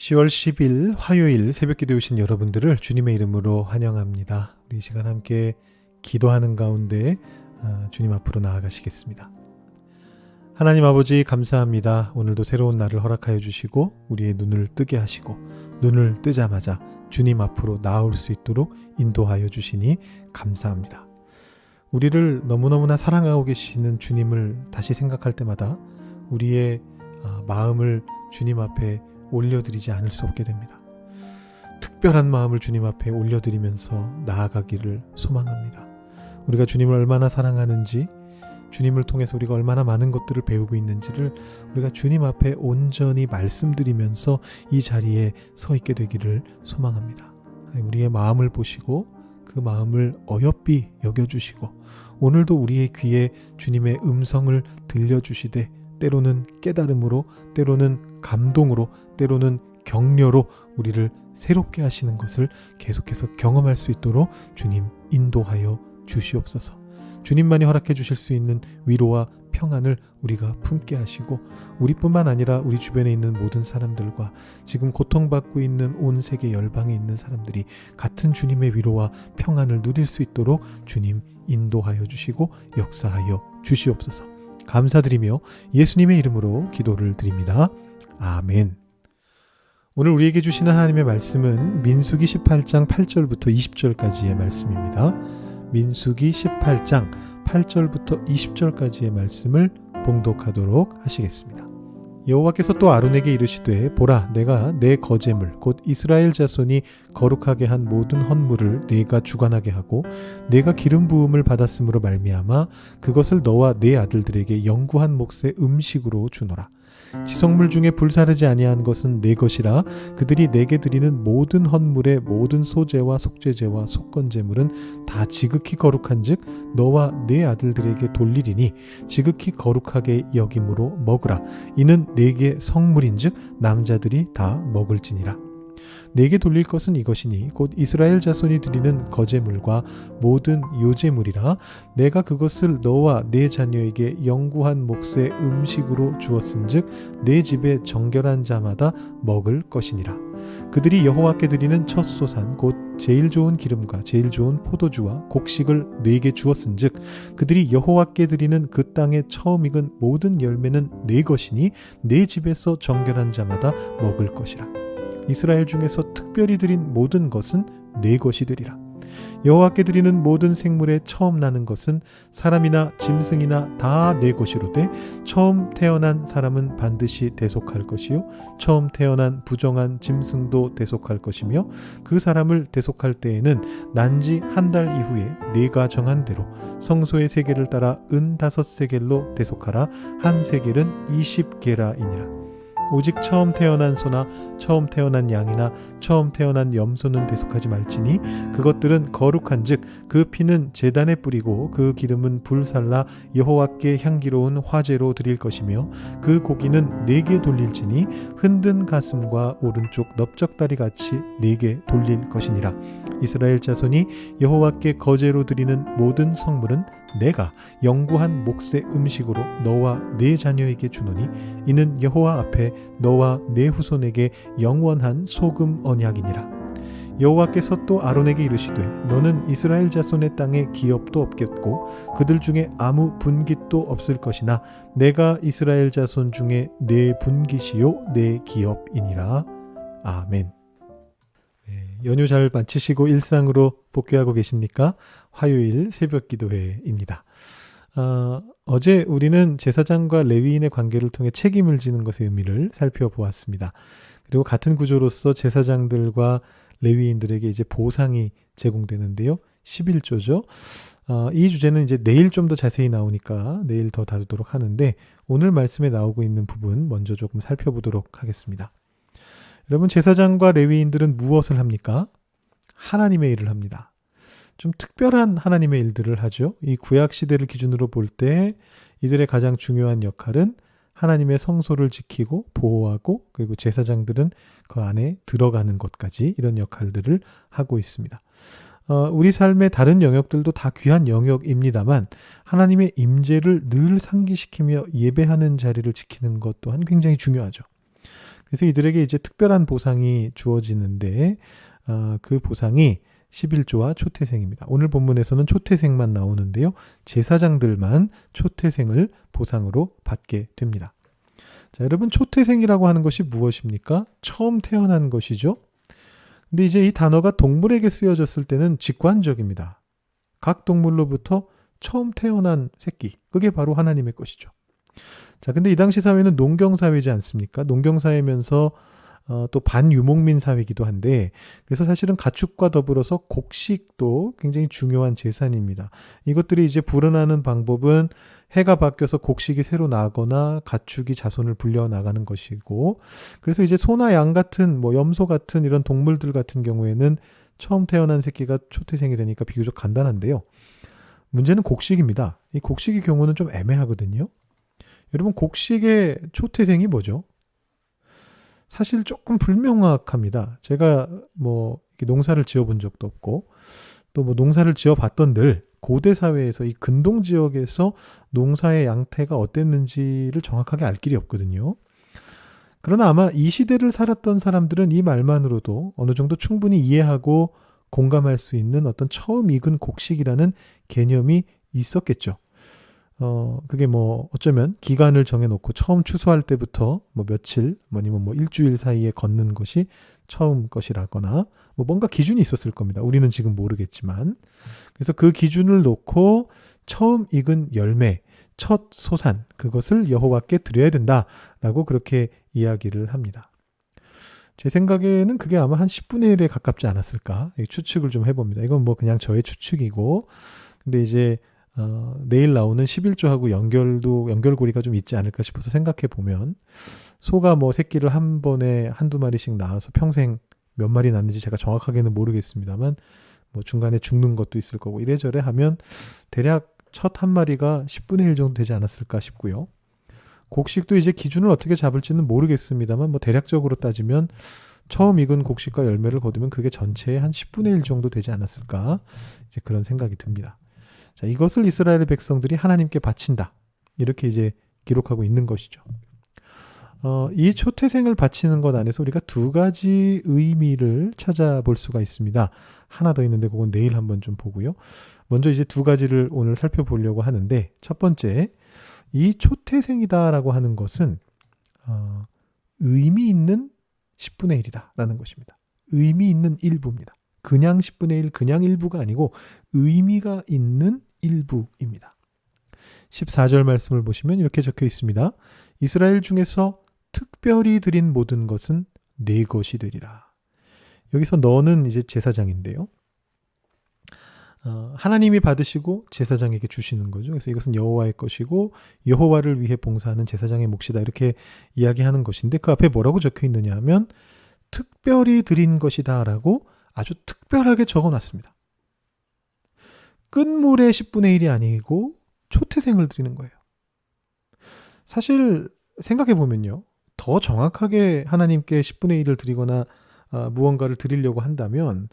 10월 10일 화요일 새벽기도에 오신 여러분들을 주님의 이름으로 환영합니다. 우리 이 시간 함께 기도하는 가운데 주님 앞으로 나아가시겠습니다. 하나님 아버지 감사합니다. 오늘도 새로운 날을 허락하여 주시고 우리의 눈을 뜨게 하시고 눈을 뜨자마자 주님 앞으로 나아올 수 있도록 인도하여 주시니 감사합니다. 우리를 너무너무나 사랑하고 계시는 주님을 다시 생각할 때마다 우리의 마음을 주님 앞에 올려드리지 않을 수 없게 됩니다. 특별한 마음을 주님 앞에 올려드리면서 나아가기를 소망합니다. 우리가 주님을 얼마나 사랑하는지, 주님을 통해서 우리가 얼마나 많은 것들을 배우고 있는지를 우리가 주님 앞에 온전히 말씀드리면서 이 자리에 서 있게 되기를 소망합니다. 우리의 마음을 보시고 그 마음을 어여삐 여겨주시고 오늘도 우리의 귀에 주님의 음성을 들려주시되 때로는 깨달음으로, 때로는 감동으로, 때로는 격려로 우리를 새롭게 하시는 것을 계속해서 경험할 수 있도록 주님 인도하여 주시옵소서. 주님만이 허락해 주실 수 있는 위로와 평안을 우리가 품게 하시고 우리뿐만 아니라 우리 주변에 있는 모든 사람들과 지금 고통받고 있는 온 세계 열방에 있는 사람들이 같은 주님의 위로와 평안을 누릴 수 있도록 주님 인도하여 주시고 역사하여 주시옵소서. 감사드리며 예수님의 이름으로 기도를 드립니다. 아멘. 오늘 우리에게 주시는 하나님의 말씀은 민수기 18장 8절부터 20절까지의 말씀입니다. 민수기 18장 8절부터 20절까지의 말씀을 봉독하도록 하시겠습니다. 여호와께서 또 아론에게 이르시되 보라 내가 내 거제물 곧 이스라엘 자손이 거룩하게 한 모든 헌물을 네가 주관하게 하고 네가 기름 부음을 받았으므로 말미암아 그것을 너와 네 아들들에게 영구한 몫의 음식으로 주노라. 지성물 중에 불사르지 아니한 것은 네 것이라. 그들이 내게 드리는 모든 헌물의 모든 소제와 속죄제와 속건제물은 다 지극히 거룩한즉 너와 네 아들들에게 돌리리니 지극히 거룩하게 여김으로 먹으라. 이는 네게 성물인즉 남자들이 다 먹을지니라. 네게 돌릴 것은 이것이니 곧 이스라엘 자손이 드리는 거제물과 모든 요제물이라. 내가 그것을 너와 네 자녀에게 영구한 몫의 음식으로 주었은즉 네 집에 정결한 자마다 먹을 것이니라. 그들이 여호와께 드리는 첫 소산 곧 제일 좋은 기름과 제일 좋은 포도주와 곡식을 네게 주었은즉 그들이 여호와께 드리는 그 땅에 처음 익은 모든 열매는 네 것이니 네 집에서 정결한 자마다 먹을 것이라. 이스라엘 중에서 특별히 드린 모든 것은 네 것이 되리라. 여호와께 드리는 모든 생물에 처음 나는 것은 사람이나 짐승이나 다 네 것이로되 처음 태어난 사람은 반드시 대속할 것이요 처음 태어난 부정한 짐승도 대속할 것이며 그 사람을 대속할 때에는 난지 한 달 이후에 네가 정한 대로 성소의 세겔을 따라 은 5세겔로 대속하라. 한 세겔은 20게라이니라. 오직 처음 태어난 소나 처음 태어난 양이나 처음 태어난 염소는 대속하지 말지니 그것들은 거룩한즉 그 피는 제단에 뿌리고 그 기름은 불살라 여호와께 향기로운 화제로 드릴 것이며 그 고기는 네게 돌릴지니 흔든 가슴과 오른쪽 넓적다리 같이 네게 돌릴 것이니라. 이스라엘 자손이 여호와께 거제로 드리는 모든 성물은 내가 영구한 몫의 음식으로 너와 네 자녀에게 주노니 이는 여호와 앞에 너와 네 후손에게 영원한 소금 언약이니라. 여호와께서 또 아론에게 이르시되 너는 이스라엘 자손의 땅에 기업도 없겠고 그들 중에 아무 분깃도 없을 것이나 내가 이스라엘 자손 중에 네 분깃이요 네 기업이니라. 아멘. 연휴 잘 마치시고 일상으로 복귀하고 계십니까? 화요일 새벽 기도회입니다. 어제 우리는 제사장과 레위인의 관계를 통해 책임을 지는 것의 의미를 살펴보았습니다. 그리고 같은 구조로서 제사장들과 레위인들에게 이제 보상이 제공되는데요. 11조죠. 이 주제는 이제 내일 좀 더 자세히 나오니까 내일 더 다루도록 하는데 오늘 말씀에 나오고 있는 부분 먼저 조금 살펴보도록 하겠습니다. 여러분 제사장과 레위인들은 무엇을 합니까? 하나님의 일을 합니다. 좀 특별한 하나님의 일들을 하죠. 이 구약 시대를 기준으로 볼 때 이들의 가장 중요한 역할은 하나님의 성소를 지키고 보호하고 그리고 제사장들은 그 안에 들어가는 것까지 이런 역할들을 하고 있습니다. 우리 삶의 다른 영역들도 다 귀한 영역입니다만 하나님의 임재를 늘 상기시키며 예배하는 자리를 지키는 것 또한 굉장히 중요하죠. 그래서 이들에게 이제 특별한 보상이 주어지는데 그 보상이 11조와 초태생입니다. 오늘 본문에서는 초태생만 나오는데요. 제사장들만 초태생을 보상으로 받게 됩니다. 자, 여러분, 초태생이라고 하는 것이 무엇입니까? 처음 태어난 것이죠. 근데 이제 이 단어가 동물에게 쓰여졌을 때는 직관적입니다. 각 동물로부터 처음 태어난 새끼, 그게 바로 하나님의 것이죠. 자, 근데 이 당시 사회는 농경사회지 않습니까? 농경사회면서 또 반유목민 사회이기도 한데, 그래서 사실은 가축과 더불어서 곡식도 굉장히 중요한 재산입니다. 이것들이 이제 불어나는 방법은 해가 바뀌어서 곡식이 새로 나거나 가축이 자손을 불려 나가는 것이고, 그래서 이제 소나 양 같은 염소 같은 이런 동물들 같은 경우에는 처음 태어난 새끼가 초태생이 되니까 비교적 간단한데요. 문제는 곡식입니다. 이 곡식의 경우는 좀 애매하거든요. 여러분, 곡식의 초태생이 뭐죠? 사실 조금 불명확합니다. 제가 농사를 지어본 적도 없고, 또 농사를 지어봤던들 고대 사회에서 이 근동 지역에서 농사의 양태가 어땠는지를 정확하게 알 길이 없거든요. 그러나 아마 이 시대를 살았던 사람들은 이 말만으로도 어느 정도 충분히 이해하고 공감할 수 있는 어떤 처음 익은 곡식이라는 개념이 있었겠죠. 그게 어쩌면 기간을 정해놓고 처음 추수할 때부터 며칠, 아니면 일주일 사이에 걷는 것이 처음 것이라거나 뭔가 기준이 있었을 겁니다. 우리는 지금 모르겠지만. 그래서 그 기준을 놓고 처음 익은 열매, 첫 소산, 그것을 여호와께 드려야 된다라고 그렇게 이야기를 합니다. 제 생각에는 그게 아마 한 10분의 1에 가깝지 않았을까, 추측을 좀 해봅니다. 이건 그냥 저의 추측이고, 근데 이제 내일 나오는 11조하고 연결고리가 좀 있지 않을까 싶어서 생각해 보면, 소가 새끼를 한 번에 한두 마리씩 낳아서 평생 몇 마리 낳는지 제가 정확하게는 모르겠습니다만, 중간에 죽는 것도 있을 거고 이래저래 하면 대략 첫 한 마리가 10분의 1 정도 되지 않았을까 싶고요. 곡식도 이제 기준을 어떻게 잡을지는 모르겠습니다만, 대략적으로 따지면 처음 익은 곡식과 열매를 거두면 그게 전체의 한 10분의 1 정도 되지 않았을까, 이제 그런 생각이 듭니다. 자, 이것을 이스라엘 백성들이 하나님께 바친다, 이렇게 이제 기록하고 있는 것이죠. 이 초태생을 바치는 것 안에서 우리가 두 가지 의미를 찾아볼 수가 있습니다. 하나 더 있는데 그건 내일 한번 좀 보고요. 먼저 이제 두 가지를 오늘 살펴보려고 하는데, 첫 번째, 이 초태생이다라고 하는 것은 의미 있는 10분의 1이다라는 것입니다. 의미 있는 일부입니다. 그냥 10분의 1, 그냥 일부가 아니고 의미가 있는 일부입니다. 14절 말씀을 보시면 이렇게 적혀 있습니다. 이스라엘 중에서 특별히 드린 모든 것은 네 것이 되리라. 여기서 너는 이제 제사장인데요. 하나님이 받으시고 제사장에게 주시는 거죠. 그래서 이것은 여호와의 것이고 여호와를 위해 봉사하는 제사장의 몫이다, 이렇게 이야기하는 것인데, 그 앞에 뭐라고 적혀 있느냐 하면 특별히 드린 것이다 라고 아주 특별하게 적어놨습니다. 끝물의 10분의 1이 아니고 초태생을 드리는 거예요. 사실 생각해보면요, 더 정확하게 하나님께 10분의 1을 드리거나 무언가를 드리려고 한다면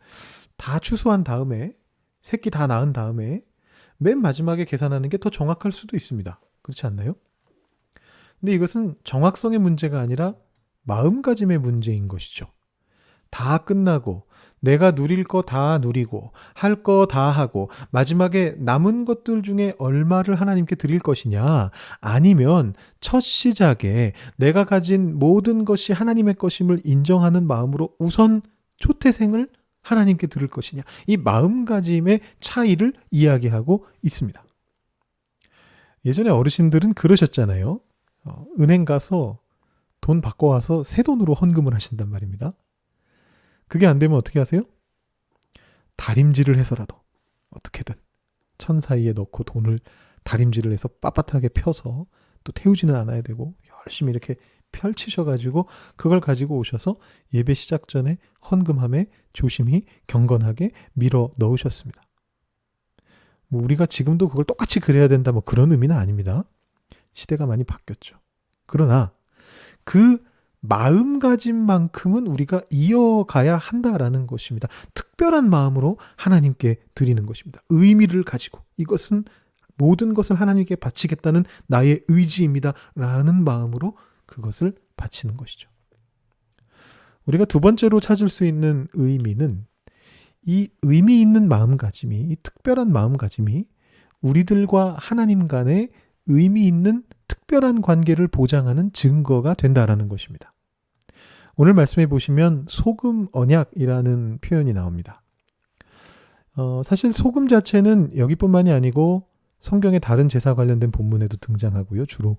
다 추수한 다음에, 새끼 다 낳은 다음에 맨 마지막에 계산하는 게 더 정확할 수도 있습니다. 그렇지 않나요? 근데 이것은 정확성의 문제가 아니라 마음가짐의 문제인 것이죠. 다 끝나고 내가 누릴 거 다 누리고 할 거 다 하고 마지막에 남은 것들 중에 얼마를 하나님께 드릴 것이냐, 아니면 첫 시작에 내가 가진 모든 것이 하나님의 것임을 인정하는 마음으로 우선 초태생을 하나님께 드릴 것이냐, 이 마음가짐의 차이를 이야기하고 있습니다. 예전에 어르신들은 그러셨잖아요. 은행 가서 돈 바꿔와서 새 돈으로 헌금을 하신단 말입니다. 그게 안 되면 어떻게 하세요? 다림질을 해서라도 어떻게든 천 사이에 넣고 돈을 다림질을 해서 빳빳하게 펴서, 또 태우지는 않아야 되고 열심히 이렇게 펼치셔가지고 그걸 가지고 오셔서 예배 시작 전에 헌금함에 조심히 경건하게 밀어 넣으셨습니다. 우리가 지금도 그걸 똑같이 그래야 된다, 그런 의미는 아닙니다. 시대가 많이 바뀌었죠. 그러나 그 마음가짐만큼은 우리가 이어가야 한다라는 것입니다. 특별한 마음으로 하나님께 드리는 것입니다. 의미를 가지고, 이것은 모든 것을 하나님께 바치겠다는 나의 의지입니다 라는 마음으로 그것을 바치는 것이죠. 우리가 두 번째로 찾을 수 있는 의미는 이 의미 있는 마음가짐이, 이 특별한 마음가짐이 우리들과 하나님 간의 의미 있는 특별한 관계를 보장하는 증거가 된다라는 것입니다. 오늘 말씀해 보시면 소금 언약이라는 표현이 나옵니다. 사실 소금 자체는 여기뿐만이 아니고 성경의 다른 제사 관련된 본문에도 등장하고요. 주로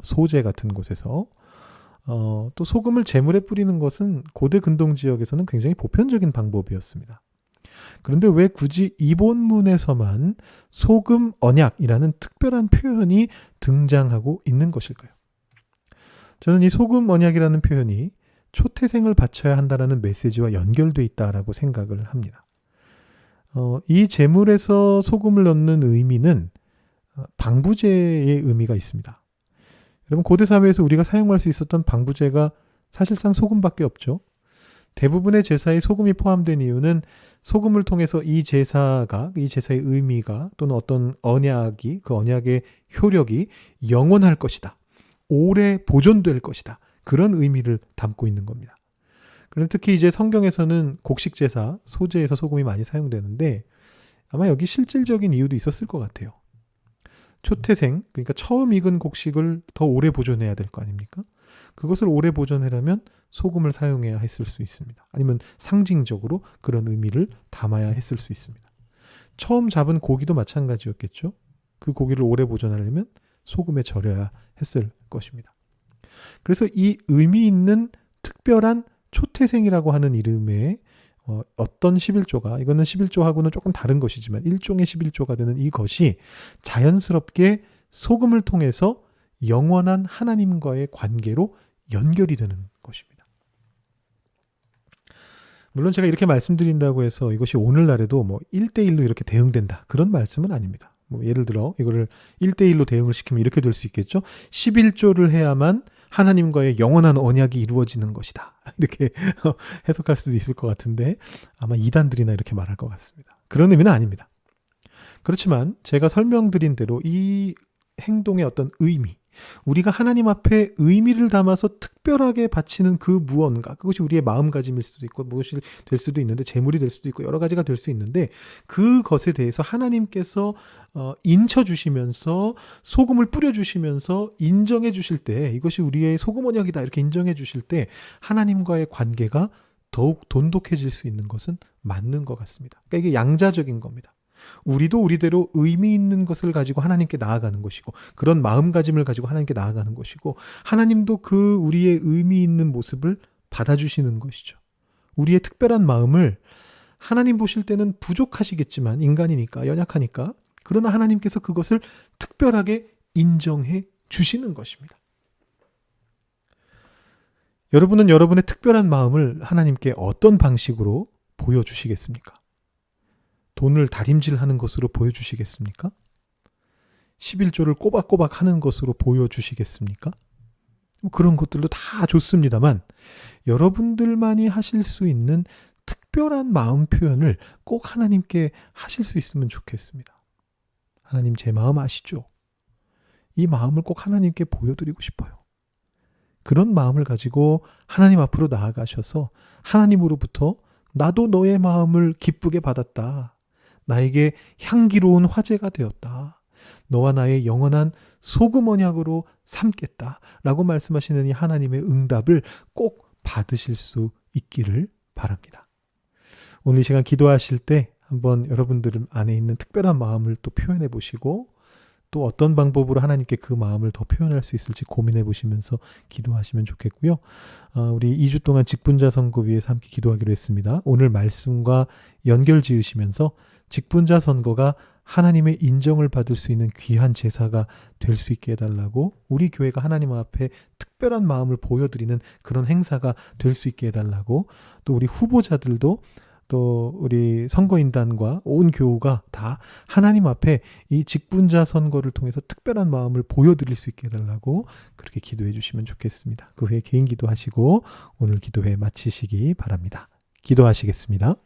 소제 같은 곳에서. 또 소금을 제물에 뿌리는 것은 고대 근동 지역에서는 굉장히 보편적인 방법이었습니다. 그런데 왜 굳이 이 본문에서만 소금 언약이라는 특별한 표현이 등장하고 있는 것일까요? 저는 이 소금 언약이라는 표현이 초태생을 바쳐야 한다는 메시지와 연결되어 있다라고 생각을 합니다. 이 제물에서 소금을 넣는 의미는 방부제의 의미가 있습니다. 여러분, 고대 사회에서 우리가 사용할 수 있었던 방부제가 사실상 소금밖에 없죠. 대부분의 제사에 소금이 포함된 이유는 소금을 통해서 이 제사의 의미가 또는 어떤 언약이, 그 언약의 효력이 영원할 것이다. 오래 보존될 것이다. 그런 의미를 담고 있는 겁니다. 그런데 특히 이제 성경에서는 곡식 제사, 소제에서 소금이 많이 사용되는데 아마 여기 실질적인 이유도 있었을 것 같아요. 초태생, 그러니까 처음 익은 곡식을 더 오래 보존해야 될 거 아닙니까? 그것을 오래 보존하려면 소금을 사용해야 했을 수 있습니다. 아니면 상징적으로 그런 의미를 담아야 했을 수 있습니다. 처음 잡은 고기도 마찬가지였겠죠. 그 고기를 오래 보존하려면 소금에 절여야 했을 것입니다. 그래서 이 의미 있는 특별한 초태생이라고 하는 이름의 어떤 11조가, 이거는 11조하고는 조금 다른 것이지만 일종의 11조가 되는 이것이 자연스럽게 소금을 통해서 영원한 하나님과의 관계로 연결이 되는 것입니다. 물론 제가 이렇게 말씀드린다고 해서 이것이 오늘날에도 1대1로 이렇게 대응된다, 그런 말씀은 아닙니다. 예를 들어 이거를 1대1로 대응을 시키면 이렇게 될 수 있겠죠. 11조를 해야만 하나님과의 영원한 언약이 이루어지는 것이다, 이렇게 해석할 수도 있을 것 같은데 아마 이단들이나 이렇게 말할 것 같습니다. 그런 의미는 아닙니다. 그렇지만 제가 설명드린 대로 이 행동의 어떤 의미, 우리가 하나님 앞에 의미를 담아서 특별하게 바치는 그 무언가, 그것이 우리의 마음가짐일 수도 있고 무엇이 될 수도 있는데 재물이 될 수도 있고 여러 가지가 될 수 있는데, 그것에 대해서 하나님께서 인쳐주시면서 소금을 뿌려주시면서 인정해 주실 때, 이것이 우리의 소금 언약이다 이렇게 인정해 주실 때 하나님과의 관계가 더욱 돈독해질 수 있는 것은 맞는 것 같습니다. 그러니까 이게 양자적인 겁니다. 우리도 우리대로 의미 있는 것을 가지고 하나님께 나아가는 것이고, 그런 마음가짐을 가지고 하나님께 나아가는 것이고, 하나님도 그 우리의 의미 있는 모습을 받아주시는 것이죠. 우리의 특별한 마음을 하나님 보실 때는 부족하시겠지만, 인간이니까, 연약하니까, 그러나 하나님께서 그것을 특별하게 인정해 주시는 것입니다. 여러분은 여러분의 특별한 마음을 하나님께 어떤 방식으로 보여주시겠습니까? 돈을 다림질하는 것으로 보여주시겠습니까? 11조를 꼬박꼬박 하는 것으로 보여주시겠습니까? 그런 것들도 다 좋습니다만, 여러분들만이 하실 수 있는 특별한 마음 표현을 꼭 하나님께 하실 수 있으면 좋겠습니다. 하나님, 제 마음 아시죠? 이 마음을 꼭 하나님께 보여드리고 싶어요. 그런 마음을 가지고 하나님 앞으로 나아가셔서 하나님으로부터 나도 너의 마음을 기쁘게 받았다, 나에게 향기로운 화제가 되었다, 너와 나의 영원한 소금 언약으로 삼겠다 라고 말씀하시는 이 하나님의 응답을 꼭 받으실 수 있기를 바랍니다. 오늘 이 시간 기도하실 때 한번 여러분들 안에 있는 특별한 마음을 또 표현해 보시고, 또 어떤 방법으로 하나님께 그 마음을 더 표현할 수 있을지 고민해 보시면서 기도하시면 좋겠고요. 우리 2주 동안 직분자 선거 위해서 함께 기도하기로 했습니다. 오늘 말씀과 연결 지으시면서 직분자 선거가 하나님의 인정을 받을 수 있는 귀한 제사가 될 수 있게 해달라고, 우리 교회가 하나님 앞에 특별한 마음을 보여드리는 그런 행사가 될 수 있게 해달라고, 또 우리 후보자들도, 또 우리 선거인단과 온 교우가 다 하나님 앞에 이 직분자 선거를 통해서 특별한 마음을 보여드릴 수 있게 해달라고 그렇게 기도해 주시면 좋겠습니다. 그 후에 개인 기도하시고 오늘 기도회 마치시기 바랍니다. 기도하시겠습니다.